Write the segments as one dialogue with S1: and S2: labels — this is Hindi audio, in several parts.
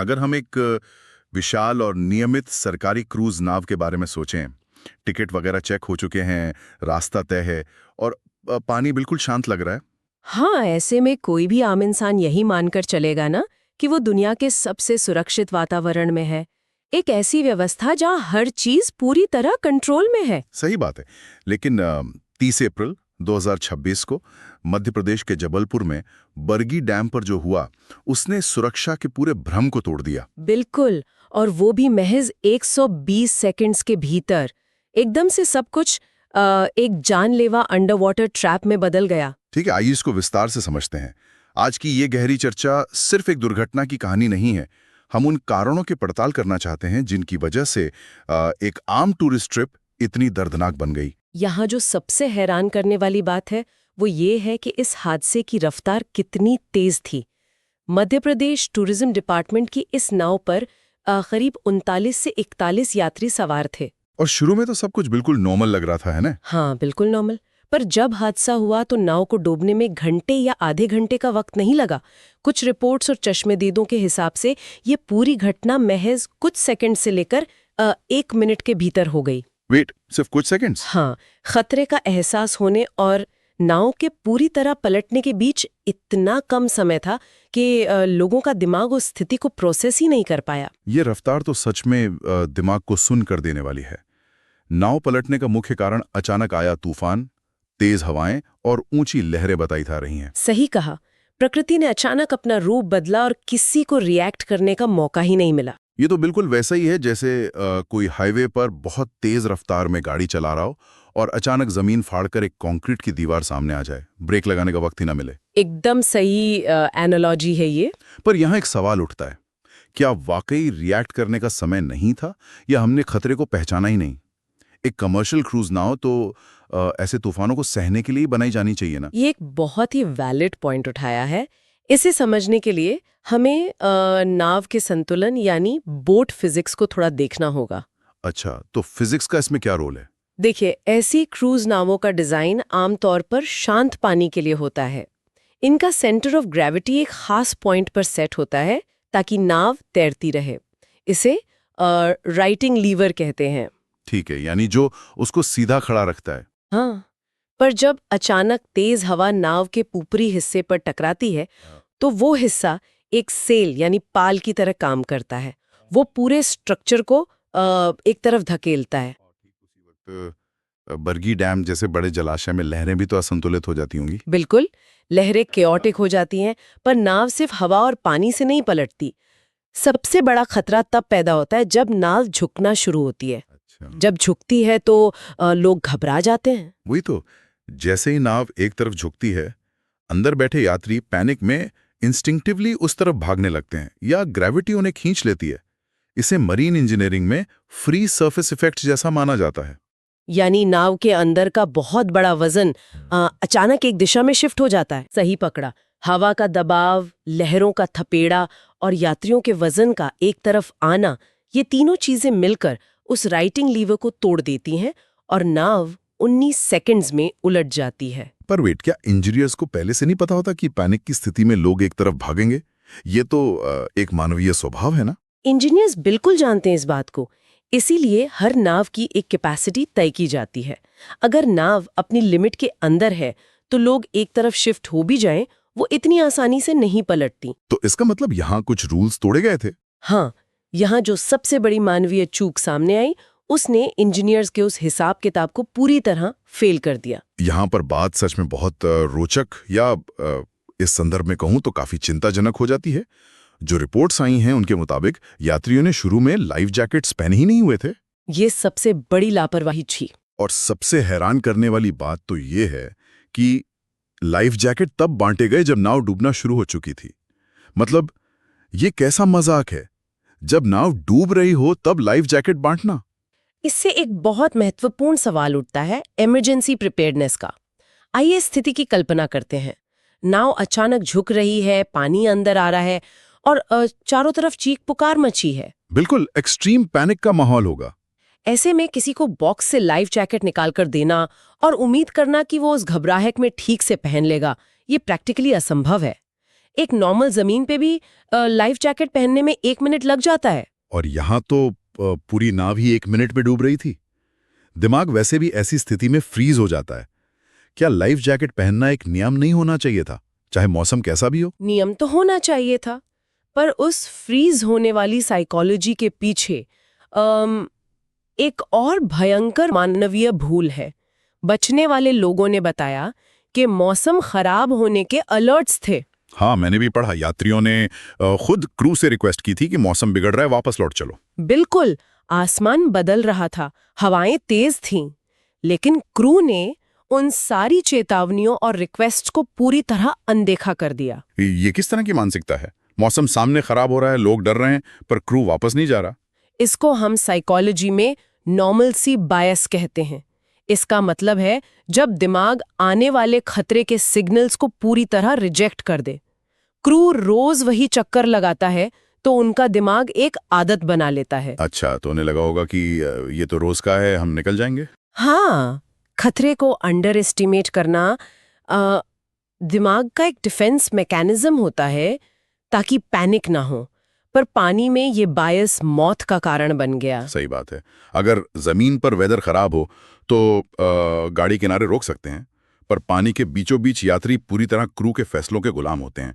S1: अगर हम एक विशाल और नियमित सरकारी क्रूज नाव के बारे में सोचें, टिकट वगैरह चेक हो चुके हैं, रास्ता तय है और पानी बिल्कुल शांत लग रहा है।
S2: हाँ, ऐसे में कोई भी आम इंसान यही मानकर चलेगा ना कि वो दुनिया के सबसे सुरक्षित वातावरण में है। एक ऐसी व्यवस्था जहाँ हर चीज पूरी तरह कंट्रोल में है।
S1: सही बात है। लेकिन 30 अप्रैल 2026 को मध्य प्रदेश के जबलपुर में बरगी डैम पर जो हुआ, उसने सुरक्षा के पूरे भ्रम को तोड़ दिया।
S2: बिल्कुल, और वो भी महज 120 सेकंड्स के भीतर। एकदम से सब कुछ एक जानलेवा अंडर वाटर ट्रैप में बदल गया।
S1: ठीक है, आइए इसको विस्तार से समझते हैं। आज की ये गहरी चर्चा सिर्फ एक दुर्घटना की कहानी नहीं है। हम उन कारणों की पड़ताल करना चाहते हैं जिनकी वजह से एक आम टूरिस्ट ट्रिप इतनी दर्दनाक बन गई।
S2: यहाँ जो सबसे हैरान करने वाली बात है वो ये है कि इस हादसे की रफ्तार कितनी तेज थी। मध्य प्रदेश टूरिज्म डिपार्टमेंट की इस नाव पर करीब 39 से 41 यात्री सवार थे।
S1: और शुरू में तो सब कुछ बिल्कुल नॉर्मल लग रहा था, है ना?
S2: हाँ, बिल्कुल नॉर्मल। पर जब हादसा हुआ तो नाव को डूबने में घंटे या आधे घंटे का वक्त नहीं लगा। कुछ रिपोर्ट्स और चश्मेदीदों के हिसाब से ये पूरी घटना महज कुछ सेकंड से लेकर 1 मिनट के भीतर हो गई।
S1: वेट, सिर्फ कुछ सेकंड्स?
S2: हाँ, खतरे का एहसास होने और नाव के पूरी तरह पलटने के बीच इतना कम समय था कि लोगों का दिमाग उस स्थिति को प्रोसेस ही नहीं कर पाया।
S1: ये रफ्तार तो सच में दिमाग को सुन्न कर देने वाली है। नाव पलटने का मुख्य कारण अचानक आया तूफान, तेज हवाएं और ऊंची लहरें बताई जा रही हैं।
S2: सही कहा, प्रकृति ने अचानक अपना रूप बदला और किसी को रिएक्ट करने का मौका ही नहीं मिला।
S1: ये तो बिल्कुल वैसा ही है जैसे कोई हाईवे पर बहुत तेज रफ्तार में गाड़ी चला रहा हो और अचानक जमीन फाड़कर एक कंक्रीट की दीवार सामने आ जाए, ब्रेक लगाने का वक्त ही ना मिले।
S2: एकदम सही एनालॉजी है ये।
S1: पर यहाँ एक सवाल उठता है, क्या वाकई रिएक्ट करने का समय नहीं था या हमने खतरे को पहचाना ही नहीं? एक कमर्शियल क्रूज नाव तो ऐसे तूफानों को सहने के लिए बनाई जानी चाहिए ना।
S2: ये एक बहुत ही वैलिड पॉइंट उठाया है। इसे समझने के लिए हमें नाव के संतुलन यानी बोट फिजिक्स को थोड़ा देखना होगा।
S1: अच्छा, तो फिजिक्स का इसमें क्या रोल है?
S2: देखिए, ऐसी क्रूज नावों का डिजाइन आमतौर पर शांत पानी के लिए होता है। इनका सेंटर ऑफ ग्रेविटी एक खास पॉइंट पर सेट होता है ताकि नाव तैरती रहे। इसे राइटिंग लीवर कहते हैं।
S1: ठीक है, यानी जो उसको सीधा खड़ा रखता है।
S2: हाँ, पर जब अचानक तेज हवा नाव के ऊपरी हिस्से पर टकराती है तो वो हिस्सा एक सेल यानी पाल की तरह काम करता है। वो पूरे स्ट्रक्चर को एक तरफ धकेलता है।
S1: उसी वक्त बरगी डैम जैसे बड़े जलाशय में लहरें भी तो असंतुलित हो जाती होंगी।
S2: बिल्कुल, लहरें केओटिक हो जाती हैं, पर नाव सिर्फ हवा और पानी से नहीं पलटती। सबसे बड़ा खतरा तब पैदा होता है जब नाव झुकना शुरू होती है।
S1: अच्छा,
S2: जब झुकती है तो लोग घबरा जाते हैं।
S1: वही तो, जैसे ही नाव एक तरफ झुकती है, अंदर बैठे यात्री पैनिक में इंस्टिंक्टिवली उस तरफ भागने लगते हैं या ग्रेविटी उन्हें खींच लेती है। इसे मरीन इंजीनियरिंग में फ्री सरफेस इफेक्ट जैसा माना जाता है।
S2: यानी नाव के अंदर का बहुत बड़ा वजन अचानक एक दिशा में शिफ्ट हो जाता है। सही पकड़ा। हवा का दबाव, लहरों का थपेड़ा और यात्रियों के वजन का एक तरफ आना, ये तीनों चीजें मिलकर उस राइटिंग लीवर को तोड़ देती हैं और नाव 19 सेकंड्स में उलट जाती है।
S1: पर वेट, क्या इंजीनियर्स को पहले से नहीं पता होता कि पैनिक की स्थिति में लोग एक तरफ भागेंगे? ये तो एक मानवीय स्वभाव है ना।
S2: इंजीनियर्स बिल्कुल जानते हैं इस बात को। इसीलिए हर नाव की एक कैपेसिटी तय की जाती है। अगर नाव अपनी लिमिट के अंदर है तो लोग एक तरफ शिफ्ट हो भी जाएं, वो इतनी आसानी से नहीं पलटती।
S1: तो इसका मतलब यहाँ कुछ रूल्स तोड़े गए थे।
S2: हाँ, यहाँ जो सबसे बड़ी मानवीय चूक सामने आई, उसने इंजीनियर्स के उस हिसाब किताब को पूरी तरह फेल कर दिया।
S1: यहाँ पर बात सच में बहुत रोचक या इस संदर्भ में कहूँ तो काफी चिंताजनक हो जाती है। जो रिपोर्ट्स आई हैं उनके मुताबिक यात्रियों ने शुरू में लाइफ जैकेट्स पहने ही नहीं हुए थे।
S2: ये सबसे बड़ी लापरवाही थी।
S1: और सबसे हैरान करने वाली बात तो ये है कि लाइफ जैकेट तब बांटे गए जब नाव डूबना शुरू हो चुकी थी। मतलब ये कैसा मजाक है, जब नाव डूब रही हो तब लाइफ जैकेट बांटना।
S2: इससे एक बहुत महत्वपूर्ण सवाल उठता है इमरजेंसी प्रिपेयर्डनेस का। आइए स्थिति की कल्पना करते हैं। नाव अचानक झुक रही है, पानी अंदर आ रहा है और चारों तरफ चीख पुकार मची है।
S1: बिल्कुल एक्सट्रीम पैनिक का माहौल होगा।
S2: ऐसे में किसी को बॉक्स से लाइफ जैकेट निकालकर देना और उम्मीद करना कि वो उस घबराहट में ठीक से पहन लेगा, ये प्रैक्टिकली असंभव है। एक नॉर्मल जमीन पे भी लाइफ जैकेट पहनने में 1 मिनट लग जाता है।
S1: और यहाँ तो पूरी नाव ही 1 मिनट में डूब रही थी। दिमाग वैसे भी ऐसी स्थिति में फ्रीज हो जाता है। क्या लाइफ जैकेट पहनना एक नियम नहीं होना चाहिए था, चाहे मौसम कैसा भी हो?
S2: नियम तो होना चाहिए था, पर उस फ्रीज होने वाली साइकोलॉजी के पीछे एक और भयंकर मानवीय भूल है। बचने वाले लोगों ने बताया कि मौसम खराब होने के अलर्ट्स थे।
S1: हाँ, मैंने भी पढ़ा। यात्रियों ने खुद क्रू से रिक्वेस्ट की थी कि मौसम बिगड़ रहा है, वापस लौट चलो।
S2: बिल्कुल, आसमान बदल रहा था, हवाएं तेज थीं, लेकिन क्रू ने उन सारी चेतावनियों और रिक्वेस्ट को पूरी तरह अनदेखा कर दिया।
S1: ये किस तरह की मानसिकता है? मौसम सामने खराब हो रहा है, लोग डर रहे हैं, पर क्रू वापस नहीं जा रहा।
S2: इसको हम साइकोलॉजी में नॉर्मलसी बायस कहते हैं। इसका मतलब है जब दिमाग आने वाले खतरे के सिग्नल्स को पूरी तरह रिजेक्ट कर दे। क्रू रोज वही चक्कर लगाता है तो उनका दिमाग एक आदत बना लेता है।
S1: अच्छा, तो उन्हें लगा होगा कि ये तो रोज का है, हम निकल जाएंगे।
S2: हाँ, खतरे को अंडर एस्टिमेट करना दिमाग का एक डिफेंस मैकेनिज्म होता है ताकि पैनिक ना हो, पर पानी में ये बायस मौत का कारण बन गया।
S1: सही बात है। अगर जमीन पर वेदर खराब हो तो गाड़ी किनारे रोक सकते हैं, पर पानी के बीचों बीच यात्री पूरी तरह क्रू के फैसलों के गुलाम होते हैं।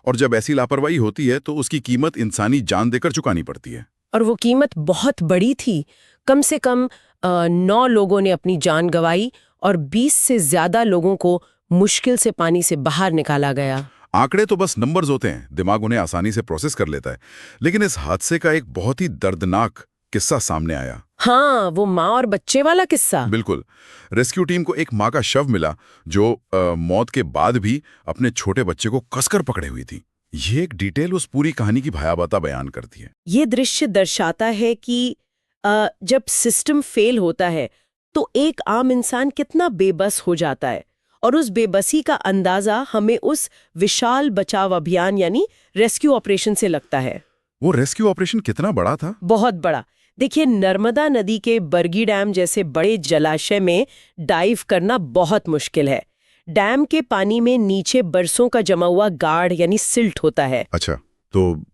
S1: और जब ऐसी लापरवाही होती है तो उसकी कीमत इंसानी जान देकर चुकानी पड़ती है।
S2: और वो कीमत बहुत बड़ी थी। कम से कम 9 लोगों ने अपनी जान गंवाई और 20 से ज्यादा लोगों को मुश्किल से पानी से बाहर निकाला गया।
S1: आंकड़े तो बस नंबर्स होते हैं, दिमाग उन्हें आसानी से प्रोसेस कर लेता है। लेकिन इस हादसे का एक बहुत ही दर्दनाक किस्सा सामने आया।
S2: हाँ, वो माँ और बच्चे वाला किस्सा।
S1: बिल्कुल। रेस्क्यू टीम को एक माँ का शव मिला जो मौत के बाद भी अपने छोटे बच्चे को कसकर पकड़े हुई थी। ये एक डिटेल उस पूरी कहानी की भयावहता बयान करती है।
S2: ये दृश्य दर्शाता है कि जब सिस्टम फेल होता है तो एक आम इंसान कितना बेबस हो जाता है, और उस बेबसी का अंदाजा हमें उस विशाल बचाव अभियान यानी रेस्क्यू ऑपरेशन से लगता है।
S1: वो रेस्क्यू ऑपरेशन कितना बड़ा था?
S2: बहुत बड़ा। देखिए, नर्मदा नदी के बरगी डैम जैसे बड़े जलाशय में डाइव करना बहुत मुश्किल है। डैम के पानी में नीचे बरसों का जमा हुआ गाढ़ यानी सिल्ट होता है।
S1: अच्छा, तो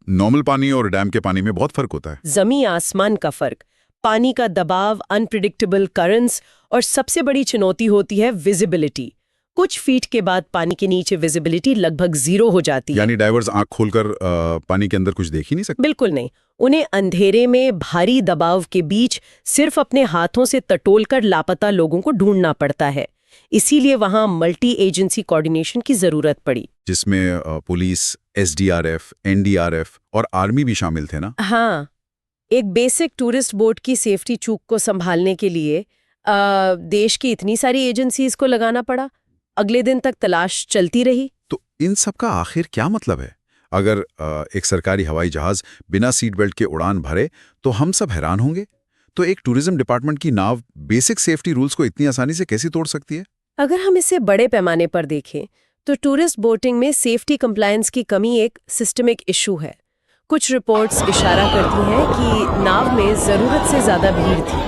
S1: नॉर्मल पानी और डैम के पानी में बहुत फर्क होता है।
S2: जमीन आसमान का फर्क, पानी का दबाव, अनप्रिडिक्टेबल करंट्स, और सबसे बड़ी चुनौती होती है विजिबिलिटी। कुछ फीट के बाद पानी के नीचे विजिबिलिटी लगभग 0 हो जाती है।
S1: यानी डाइवर्स आंख खोलकर पानी के अंदर कुछ देख ही नहीं सकते।
S2: बिल्कुल नहीं। उन्हें अंधेरे में भारी दबाव के बीच सिर्फ अपने हाथों से टटोलकर लापता लोगों को ढूंढना पड़ता है। इसीलिए वहां मल्टी एजेंसी कोऑर्डिनेशन की जरूरत पड़ी,
S1: जिसमें पुलिस, एसडीआरएफ, एनडीआरएफ और आर्मी भी शामिल थे ना?
S2: हाँ, एक बेसिक टूरिस्ट बोट की सेफ्टी चूक को संभालने के लिए देश की इतनी सारी एजेंसीज को लगाना पड़ा। अगले दिन तक तलाश चलती रही।
S1: तो इन सब का आखिर क्या मतलब है? अगर एक सरकारी हवाई जहाज बिना सीट बेल्ट के उड़ान भरे तो हम सब हैरान होंगे। तो एक टूरिज्म डिपार्टमेंट की नाव बेसिक सेफ्टी रूल्स को इतनी आसानी से कैसे तोड़ सकती है?
S2: अगर हम इसे बड़े पैमाने पर देखें तो टूरिस्ट बोटिंग में सेफ्टी कंप्लायंस की कमी एक सिस्टमिक इशू है। कुछ रिपोर्ट्स इशारा करती हैं कि नाव में जरूरत से ज्यादा भीड़ थी,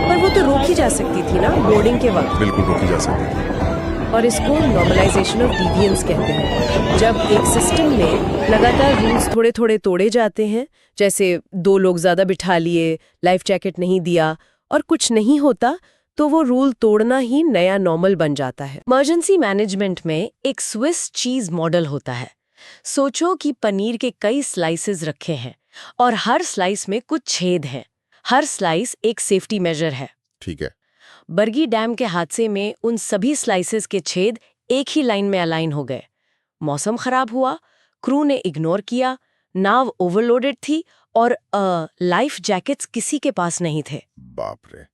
S2: पर वो तो रोकी जा सकती थी ना बोर्डिंग के वक्त।
S1: बिल्कुल रोकी जा सकती थी।
S2: और इसको नॉर्मलाइजेशन ऑफ डिविएंस कहते हैं। जब एक सिस्टम में लगातार रूल्स थोड़े थोड़े तोड़े जाते हैं, जैसे 2 लोग ज्यादा बिठा लिए, लाइफ जैकेट नहीं दिया और कुछ नहीं होता, तो वो रूल तोड़ना ही नया नॉर्मल बन जाता है। इमरजेंसी मैनेजमेंट में एक स्विस चीज मॉडल होता है। सोचो कि पनीर के कई स्लाइसेस रखे हैं और हर स्लाइस में कुछ छेद हैं। हर स्लाइस एक सेफ्टी मेजर है।
S1: ठीक है।
S2: बरगी डैम के हादसे में उन सभी स्लाइसेस के छेद एक ही लाइन में अलाइन हो गए। मौसम खराब हुआ, क्रू ने इग्नोर किया, नाव ओवरलोडेड थी और लाइफ जैकेट्स किसी के पास नहीं थे।
S1: बाप रे,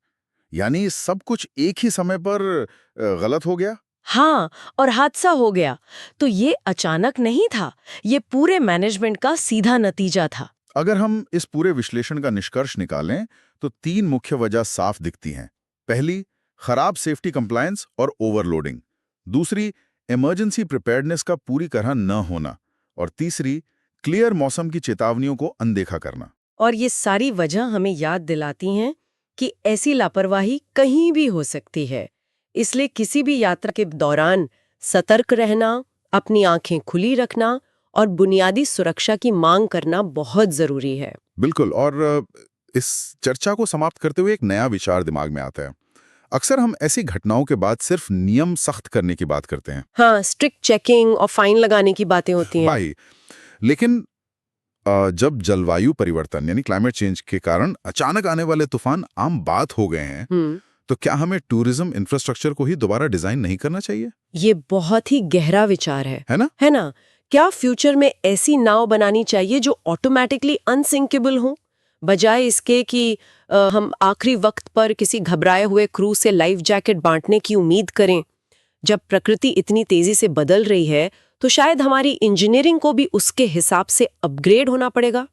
S1: यानी सब कुछ एक ही समय पर गलत हो गया?
S2: हाँ, और हादसा हो गया। तो ये अचानक नहीं था, ये पूरे मैनेजमेंट का सीधा नतीजा था।
S1: अगर हम इस पूरे विश्लेषण का निष्कर्ष निकालें तो 3 मुख्य वजह साफ दिखती हैं। पहली, खराब सेफ्टी कंप्लायंस और ओवरलोडिंग। दूसरी, इमरजेंसी प्रिपेयर्डनेस का पूरी तरह न होना। और तीसरी, क्लियर मौसम की चेतावनियों को अनदेखा करना।
S2: और ये सारी वजह हमें याद दिलाती हैं कि ऐसी लापरवाही कहीं भी हो सकती है। इसलिए किसी भी यात्रा के दौरान सतर्क रहना, अपनी आंखें खुली रखना और बुनियादी सुरक्षा की मांग करना बहुत जरूरी है।
S1: बिल्कुल। और इस चर्चा को समाप्त करते हुए एक नया विचार दिमाग में आता है। अक्सर हम ऐसी घटनाओं के बाद सिर्फ नियम सख्त करने की बात करते हैं।
S2: हाँ, स्ट्रिक्ट चेकिंग और फाइन लगाने की बातें होती हैं।
S1: भाई, लेकिन जब जलवायु परिवर्तन यानी क्लाइमेट चेंज के कारण अचानक आने वाले तूफान आम बात हो गए हैं, तो क्या हमें टूरिज्म इंफ्रास्ट्रक्चर को ही दोबारा डिजाइन नहीं करना चाहिए?
S2: ये बहुत ही गहरा विचार
S1: है ना?
S2: है ना? क्या फ्यूचर में ऐसी नाव बनानी चाहिए जो ऑटोमेटिकली अनसिंकेबल हो, बजाय इसके कि हम आखिरी वक्त पर किसी घबराए हुए क्रू से लाइफ जैकेट बांटने की उम्मीद करें? जब प्रकृति इतनी तेजी से बदल रही है, तो शायद हमारी इंजीनियरिंग को भी उसके हिसाब से अपग्रेड होना पड़ेगा।